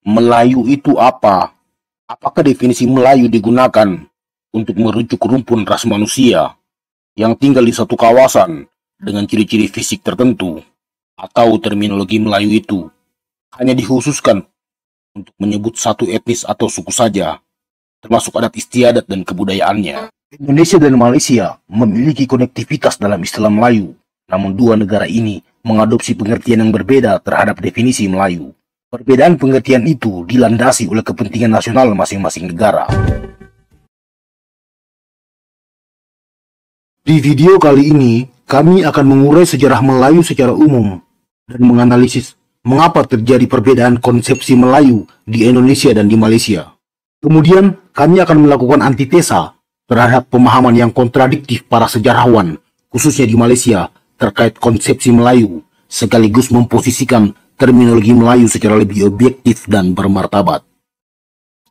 Melayu itu apa? Apakah definisi Melayu digunakan untuk merujuk rumpun ras manusia yang tinggal di satu kawasan dengan ciri-ciri fisik tertentu, atau terminologi Melayu itu hanya dikhususkan untuk menyebut satu etnis atau suku saja, termasuk adat istiadat dan kebudayaannya? Indonesia dan Malaysia memiliki konektivitas dalam istilah Melayu, namun dua negara ini mengadopsi pengertian yang berbeda terhadap definisi Melayu. Perbedaan pengertian itu dilandasi oleh kepentingan nasional masing-masing negara. Di video kali ini, kami akan mengurai sejarah Melayu secara umum dan menganalisis mengapa terjadi perbedaan konsepsi Melayu di Indonesia dan di Malaysia. Kemudian, kami akan melakukan antitesa terhadap pemahaman yang kontradiktif para sejarawan, khususnya di Malaysia, terkait konsepsi Melayu, sekaligus memposisikan terminologi Melayu secara lebih objektif dan bermartabat.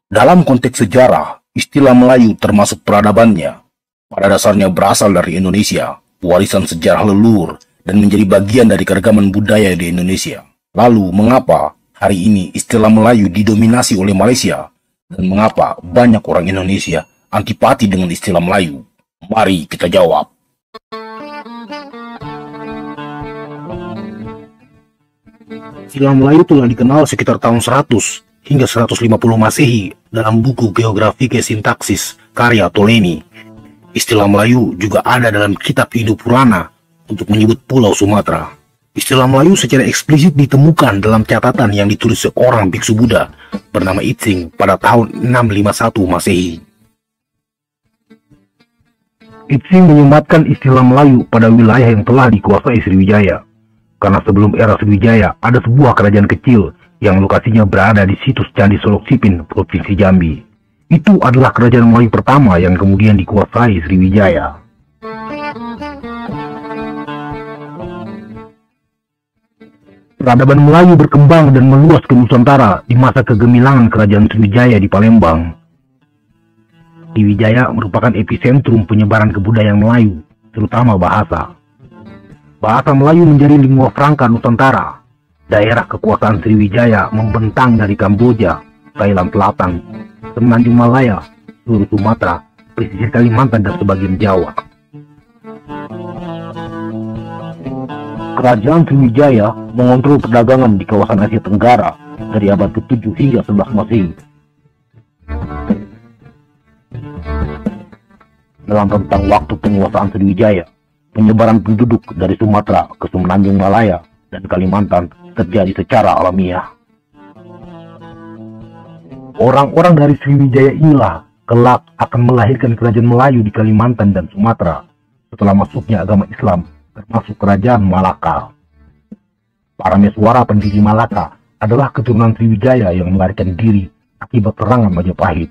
Dalam konteks sejarah, istilah Melayu termasuk peradabannya, pada dasarnya berasal dari Indonesia, warisan sejarah leluhur, dan menjadi bagian dari keragaman budaya di Indonesia. Lalu, mengapa hari ini istilah Melayu didominasi oleh Malaysia? Dan mengapa banyak orang Indonesia antipati dengan istilah Melayu? Mari kita jawab. Istilah Melayu telah dikenal sekitar tahun 100 hingga 150 Masehi dalam buku Geografike Sintaksis karya Ptolemy. Istilah Melayu juga ada dalam kitab Hindu Purana untuk menyebut Pulau Sumatera. Istilah Melayu secara eksplisit ditemukan dalam catatan yang ditulis seorang biksu Buddha bernama Itsing pada tahun 651 Masehi. Itsing menyematkan istilah Melayu pada wilayah yang telah dikuasai Sriwijaya. Karena sebelum era Sriwijaya ada sebuah kerajaan kecil yang lokasinya berada di situs Candi Solok Sipin, Provinsi Jambi. Itu adalah kerajaan Melayu pertama yang kemudian dikuasai Sriwijaya. Peradaban Melayu berkembang dan meluas ke Nusantara di masa kegemilangan kerajaan Sriwijaya di Palembang. Sriwijaya merupakan epicentrum penyebaran kebudayaan Melayu, terutama bahasa. Bahasa Melayu menjadi lingua franca Nusantara. Daerah kekuasaan Sriwijaya membentang dari Kamboja, Thailand Selatan, Semenanjung Malaya, seluruh Sumatera, pesisir Kalimantan, dan sebagian Jawa. Kerajaan Sriwijaya mengontrol perdagangan di kawasan Asia Tenggara dari abad ke-7 hingga 11 Masehi. Dalam rentang waktu penguasaan Sriwijaya, penyebaran penduduk dari Sumatera ke Semenanjung Malaya dan Kalimantan terjadi secara alamiah. Orang-orang dari Sriwijaya inilah kelak akan melahirkan kerajaan Melayu di Kalimantan dan Sumatera setelah masuknya agama Islam, termasuk kerajaan Malaka. Para Meswara pendiri Malaka adalah keturunan Sriwijaya yang melarikan diri akibat serangan Majapahit.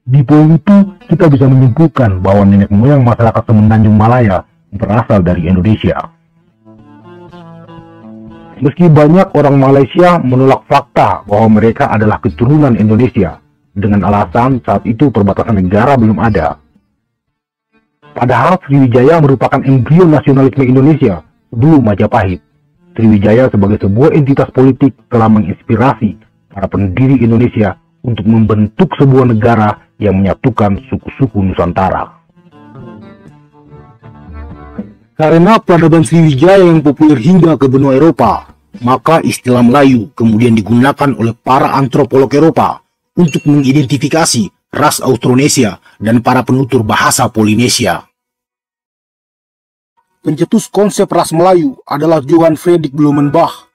Di poin itu, kita bisa menyimpulkan bahwa nenek moyang masyarakat Semenanjung Malaya berasal dari Indonesia. Meski banyak orang Malaysia menolak fakta bahwa mereka adalah keturunan Indonesia dengan alasan saat itu perbatasan negara belum ada. Padahal Sriwijaya merupakan embrio nasionalisme Indonesia sebelum Majapahit. Sriwijaya sebagai sebuah entitas politik telah menginspirasi para pendiri Indonesia untuk membentuk sebuah negara yang menyatukan suku-suku Nusantara. Karena peradaban Sriwijaya yang populer hingga ke benua Eropa, maka istilah Melayu kemudian digunakan oleh para antropolog Eropa untuk mengidentifikasi ras Austronesia dan para penutur bahasa Polinesia. Pencetus konsep ras Melayu adalah Johann Friedrich Blumenbach,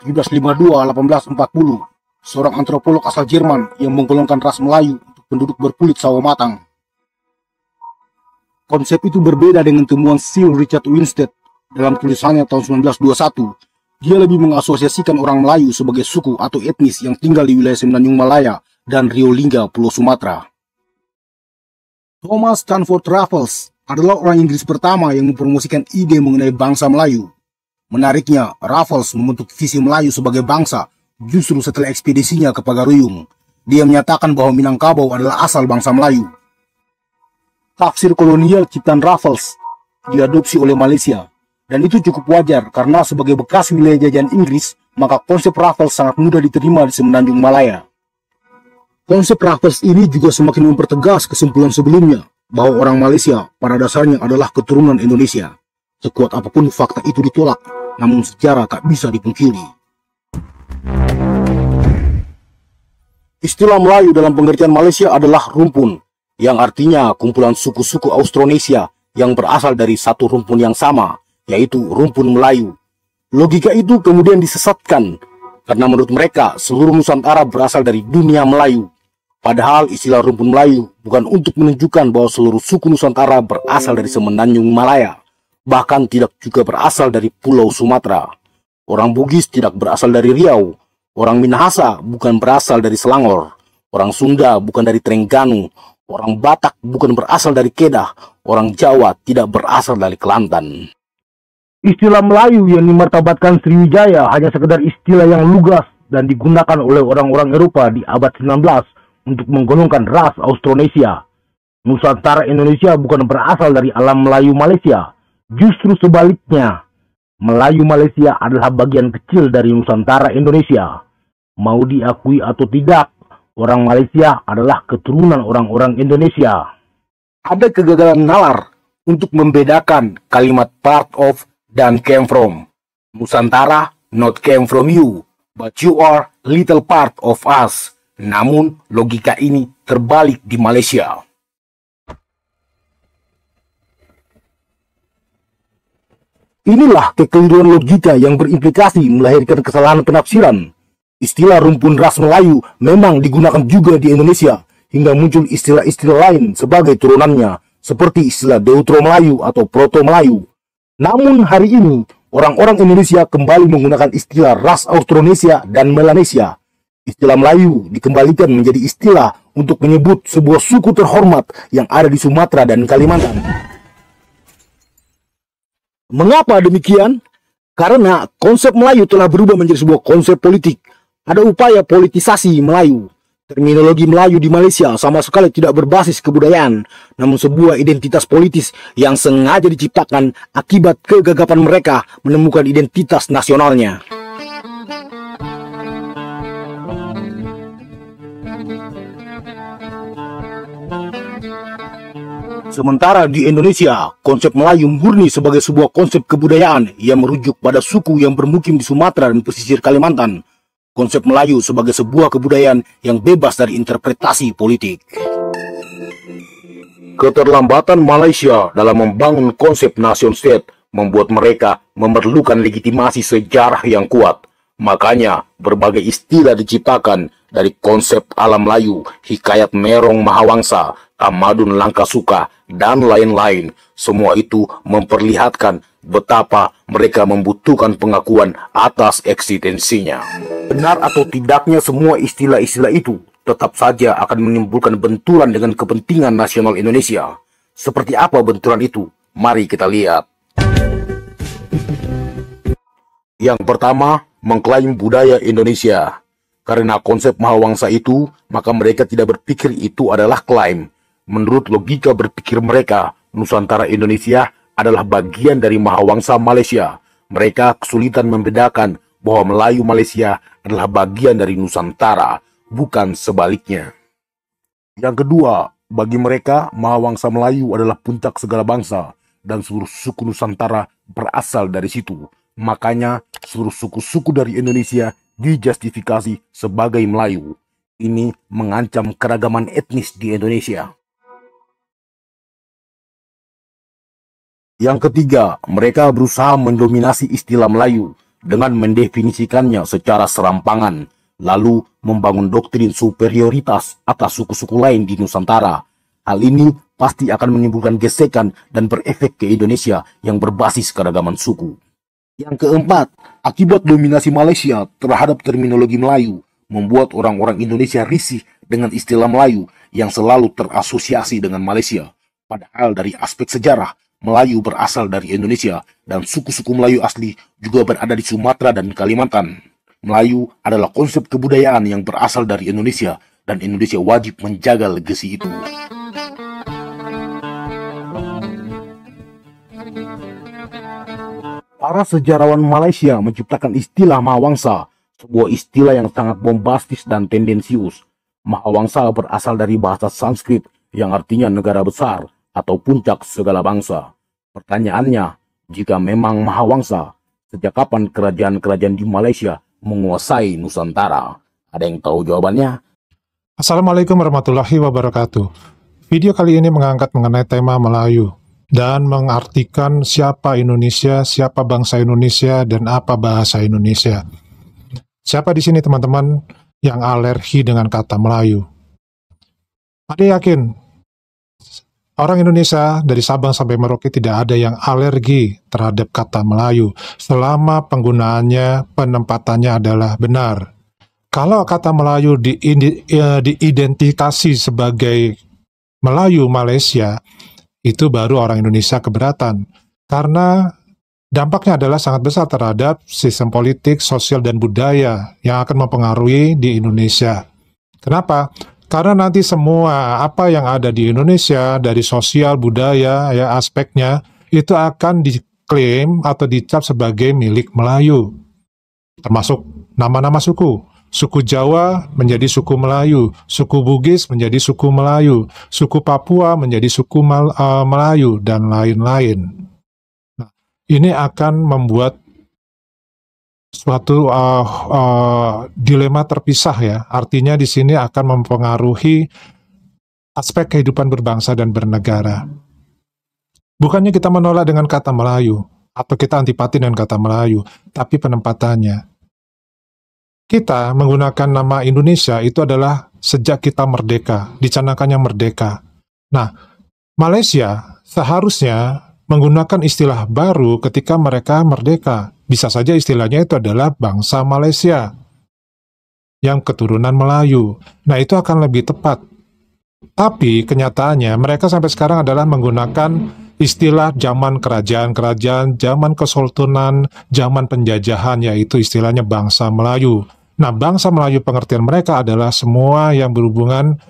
1752-1840, seorang antropolog asal Jerman yang menggolongkan ras Melayu untuk penduduk berkulit sawo matang. Konsep itu berbeda dengan temuan Sir Richard Winstead dalam tulisannya tahun 1921. Dia lebih mengasosiasikan orang Melayu sebagai suku atau etnis yang tinggal di wilayah Semenanjung Malaya dan Rio Lingga, Pulau Sumatera. Thomas Stanford Raffles adalah orang Inggris pertama yang mempromosikan ide mengenai bangsa Melayu. Menariknya, Raffles membentuk visi Melayu sebagai bangsa justru setelah ekspedisinya ke Pagaruyung. Dia menyatakan bahwa Minangkabau adalah asal bangsa Melayu. Tafsir kolonial ciptaan Raffles diadopsi oleh Malaysia, Dan itu cukup wajar karena sebagai bekas wilayah jajahan Inggris, maka konsep Raffles sangat mudah diterima di Semenanjung Malaya. Konsep Raffles ini juga semakin mempertegas kesimpulan sebelumnya bahwa orang Malaysia pada dasarnya adalah keturunan Indonesia. Sekuat apapun fakta itu ditolak, namun sejarah tak bisa dipungkiri. Istilah Melayu dalam pengertian Malaysia adalah rumpun, yang artinya kumpulan suku-suku Austronesia yang berasal dari satu rumpun yang sama, yaitu rumpun Melayu. Logika itu kemudian disesatkan, karena menurut mereka seluruh Nusantara berasal dari dunia Melayu. Padahal istilah rumpun Melayu bukan untuk menunjukkan bahwa seluruh suku Nusantara berasal dari Semenanjung Malaya, bahkan tidak juga berasal dari Pulau Sumatera. Orang Bugis tidak berasal dari Riau, orang Minahasa bukan berasal dari Selangor, orang Sunda bukan dari Terengganu, orang Batak bukan berasal dari Kedah, orang Jawa tidak berasal dari Kelantan. Istilah Melayu yang dimartabatkan Sriwijaya hanya sekedar istilah yang lugas dan digunakan oleh orang-orang Eropa di abad 19 untuk menggolongkan ras Austronesia. Nusantara Indonesia bukan berasal dari alam Melayu Malaysia. Justru sebaliknya, Melayu Malaysia adalah bagian kecil dari Nusantara Indonesia. Mau diakui atau tidak, orang Malaysia adalah keturunan orang-orang Indonesia. Ada kegagalan nalar untuk membedakan kalimat part of dan came from. Nusantara not came from you, but you are little part of us. Namun, logika ini terbalik di Malaysia. Inilah kekeliruan logika yang berimplikasi melahirkan kesalahan penafsiran. Istilah rumpun ras Melayu memang digunakan juga di Indonesia, hingga muncul istilah-istilah lain sebagai turunannya, seperti istilah Deutro Melayu atau Proto Melayu. Namun hari ini, orang-orang Indonesia kembali menggunakan istilah ras Austronesia dan Melanesia. Istilah Melayu dikembalikan menjadi istilah untuk menyebut sebuah suku terhormat yang ada di Sumatera dan Kalimantan. Mengapa demikian? Karena konsep Melayu telah berubah menjadi sebuah konsep politik. Ada upaya politisasi Melayu. Terminologi Melayu di Malaysia sama sekali tidak berbasis kebudayaan, namun sebuah identitas politis yang sengaja diciptakan akibat kegagapan mereka menemukan identitas nasionalnya. Sementara di Indonesia, konsep Melayu murni sebagai sebuah konsep kebudayaan yang merujuk pada suku yang bermukim di Sumatera dan pesisir Kalimantan. Konsep Melayu sebagai sebuah kebudayaan yang bebas dari interpretasi politik. Keterlambatan Malaysia dalam membangun konsep nation state membuat mereka memerlukan legitimasi sejarah yang kuat. Makanya berbagai istilah diciptakan dari konsep alam Melayu, hikayat Merong Mahawangsa, Tamadun Langkasuka, dan lain-lain. Semua itu memperlihatkan betapa mereka membutuhkan pengakuan atas eksistensinya. Benar atau tidaknya semua istilah-istilah itu tetap saja akan menimbulkan benturan dengan kepentingan nasional Indonesia. Seperti apa benturan itu? Mari kita lihat. Yang pertama, mengklaim budaya Indonesia. Karena konsep Mahawangsa itu, maka mereka tidak berpikir itu adalah klaim. Menurut logika berpikir mereka, Nusantara Indonesia adalah bagian dari Mahawangsa Malaysia. Mereka kesulitan membedakan bahwa Melayu Malaysia adalah bagian dari Nusantara, bukan sebaliknya. Yang kedua, bagi mereka, Mahawangsa Melayu adalah puncak segala bangsa, dan seluruh suku Nusantara berasal dari situ. Makanya, seluruh suku-suku dari Indonesia dijustifikasi sebagai Melayu. Ini mengancam keragaman etnis di Indonesia. Yang ketiga, mereka berusaha mendominasi istilah Melayu dengan mendefinisikannya secara serampangan, lalu membangun doktrin superioritas atas suku-suku lain di Nusantara. Hal ini pasti akan menimbulkan gesekan dan berefek ke Indonesia yang berbasis keragaman suku. Yang keempat, akibat dominasi Malaysia terhadap terminologi Melayu, membuat orang-orang Indonesia risih dengan istilah Melayu yang selalu terasosiasi dengan Malaysia. Padahal dari aspek sejarah, Melayu berasal dari Indonesia dan suku-suku Melayu asli juga berada di Sumatera dan Kalimantan. Melayu adalah konsep kebudayaan yang berasal dari Indonesia dan Indonesia wajib menjaga legasi itu. Para sejarawan Malaysia menciptakan istilah Mahawangsa, sebuah istilah yang sangat bombastis dan tendensius. Mahawangsa berasal dari bahasa Sanskrit yang artinya negara besar atau puncak segala bangsa. Pertanyaannya, jika memang Mahawangsa, sejak kapan kerajaan-kerajaan di Malaysia menguasai Nusantara? Ada yang tahu jawabannya? Assalamualaikum warahmatullahi wabarakatuh. Video kali ini mengangkat mengenai tema Melayu dan mengartikan siapa Indonesia, siapa bangsa Indonesia, dan apa bahasa Indonesia. Siapa di sini teman-teman yang alergi dengan kata Melayu? Ada yakin orang Indonesia dari Sabang sampai Merauke tidak ada yang alergi terhadap kata Melayu selama penggunaannya, penempatannya adalah benar. Kalau kata Melayu diidentifikasi sebagai Melayu Malaysia, itu baru orang Indonesia keberatan. Karena dampaknya adalah sangat besar terhadap sistem politik, sosial, dan budaya yang akan mempengaruhi di Indonesia. Kenapa? Karena nanti semua apa yang ada di Indonesia, dari sosial, budaya, ya aspeknya, itu akan diklaim atau dicap sebagai milik Melayu. Termasuk nama-nama suku. Suku Jawa menjadi suku Melayu, suku Bugis menjadi suku Melayu, suku Papua menjadi suku Melayu, dan lain-lain. Nah, ini akan membuat suatu dilema terpisah ya. Artinya di sini akan mempengaruhi aspek kehidupan berbangsa dan bernegara. Bukannya kita menolak dengan kata Melayu, atau kita antipati dengan kata Melayu, tapi penempatannya. Kita menggunakan nama Indonesia itu adalah sejak kita merdeka, dicanangkannya merdeka. Nah, Malaysia seharusnya menggunakan istilah baru ketika mereka merdeka. Bisa saja istilahnya itu adalah bangsa Malaysia yang keturunan Melayu. Nah, itu akan lebih tepat. Tapi kenyataannya mereka sampai sekarang adalah menggunakan istilah zaman kerajaan-kerajaan, zaman kesultanan, zaman penjajahan, yaitu istilahnya bangsa Melayu. Nah, bangsa Melayu pengertian mereka adalah semua yang berhubungan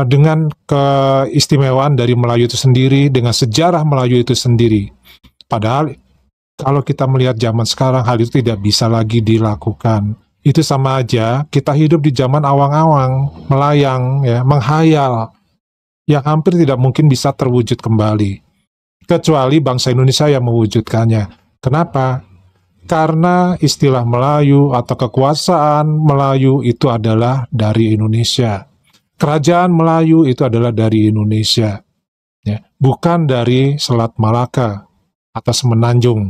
dengan keistimewaan dari Melayu itu sendiri, dengan sejarah Melayu itu sendiri. Padahal kalau kita melihat zaman sekarang, hal itu tidak bisa lagi dilakukan. Itu sama aja kita hidup di zaman awang-awang, melayang, ya, menghayal, yang hampir tidak mungkin bisa terwujud kembali. Kecuali bangsa Indonesia yang mewujudkannya. Kenapa? Karena istilah Melayu atau kekuasaan Melayu itu adalah dari Indonesia. Kerajaan Melayu itu adalah dari Indonesia. Ya, bukan dari Selat Malaka atau Semenanjung.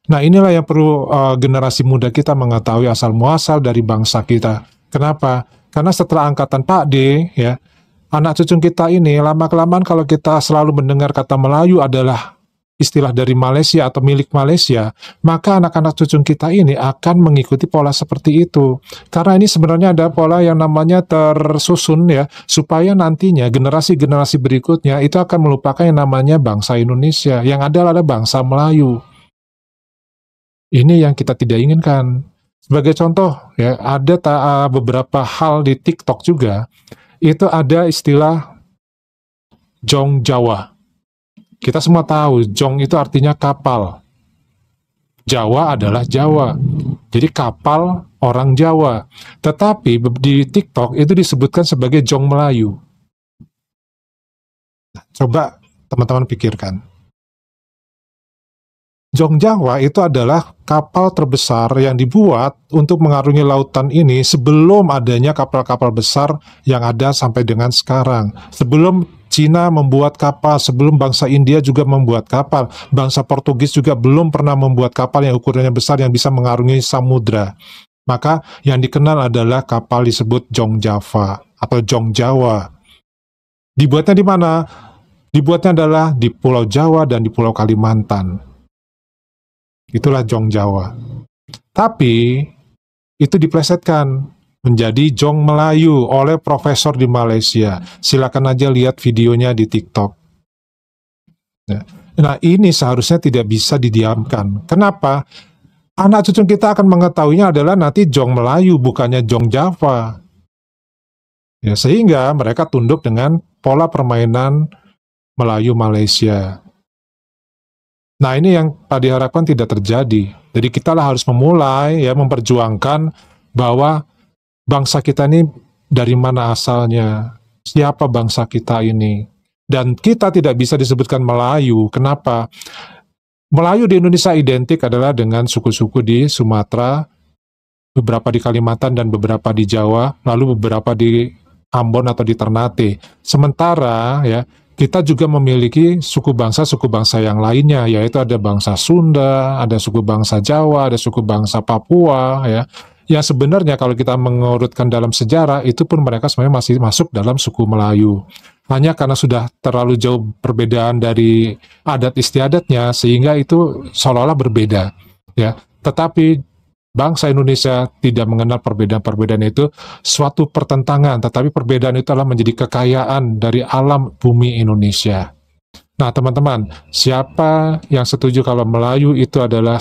Nah, inilah yang perlu generasi muda kita mengetahui asal-muasal dari bangsa kita. Kenapa? Karena setelah angkatan Pak D, ya, anak cucu kita ini lama-kelamaan kalau kita selalu mendengar kata Melayu adalah istilah dari Malaysia atau milik Malaysia, maka anak-anak cucu kita ini akan mengikuti pola seperti itu. Karena ini sebenarnya ada pola yang namanya tersusun ya, supaya nantinya generasi-generasi berikutnya itu akan melupakan yang namanya bangsa Indonesia, yang ada adalah bangsa Melayu. Ini yang kita tidak inginkan. Sebagai contoh, ya, ada beberapa hal di TikTok juga, itu ada istilah Jong Jawa. Kita semua tahu, Jong itu artinya kapal. Jawa adalah Jawa. Jadi kapal orang Jawa. Tetapi di TikTok itu disebutkan sebagai Jong Melayu. Nah, coba teman-teman pikirkan. Jong Jawa itu adalah kapal terbesar yang dibuat untuk mengarungi lautan ini sebelum adanya kapal-kapal besar yang ada sampai dengan sekarang. Sebelum Cina membuat kapal, sebelum bangsa India juga membuat kapal, bangsa Portugis juga belum pernah membuat kapal yang ukurannya besar yang bisa mengarungi samudra. Maka yang dikenal adalah kapal disebut Jong Java atau Jong Jawa. Dibuatnya di mana? Dibuatnya adalah di Pulau Jawa dan di Pulau Kalimantan. Itulah Jong Jawa. Tapi itu diplesetkan menjadi Jong Melayu oleh profesor di Malaysia. Silakan aja lihat videonya di TikTok. Nah, ini seharusnya tidak bisa didiamkan. Kenapa? Anak cucu kita akan mengetahuinya adalah nanti Jong Melayu, bukannya Jong Java. Ya, sehingga mereka tunduk dengan pola permainan Melayu Malaysia. Nah, ini yang tadi harapkan tidak terjadi. Jadi kita lah harus memulai ya memperjuangkan bahwa bangsa kita ini dari mana asalnya, siapa bangsa kita ini. Dan kita tidak bisa disebutkan Melayu. Kenapa? Melayu di Indonesia identik adalah dengan suku-suku di Sumatera, beberapa di Kalimantan dan beberapa di Jawa, lalu beberapa di Ambon atau di Ternate. Sementara ya kita juga memiliki suku bangsa yang lainnya, yaitu ada bangsa Sunda, ada suku bangsa Jawa, ada suku bangsa Papua ya. Yang sebenarnya kalau kita mengurutkan dalam sejarah itu pun mereka sebenarnya masih masuk dalam suku Melayu. Hanya karena sudah terlalu jauh perbedaan dari adat istiadatnya sehingga itu seolah-olah berbeda ya. Tetapi bangsa Indonesia tidak mengenal perbedaan-perbedaan itu suatu pertentangan, tetapi perbedaan itu adalah menjadi kekayaan dari alam bumi Indonesia. Nah, teman-teman, siapa yang setuju kalau Melayu itu adalah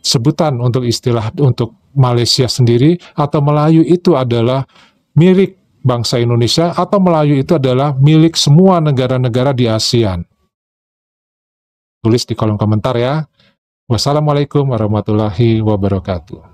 sebutan untuk istilah untuk Malaysia sendiri, atau Melayu itu adalah milik bangsa Indonesia, atau Melayu itu adalah milik semua negara-negara di ASEAN? Tulis di kolom komentar ya. Wassalamualaikum warahmatullahi wabarakatuh.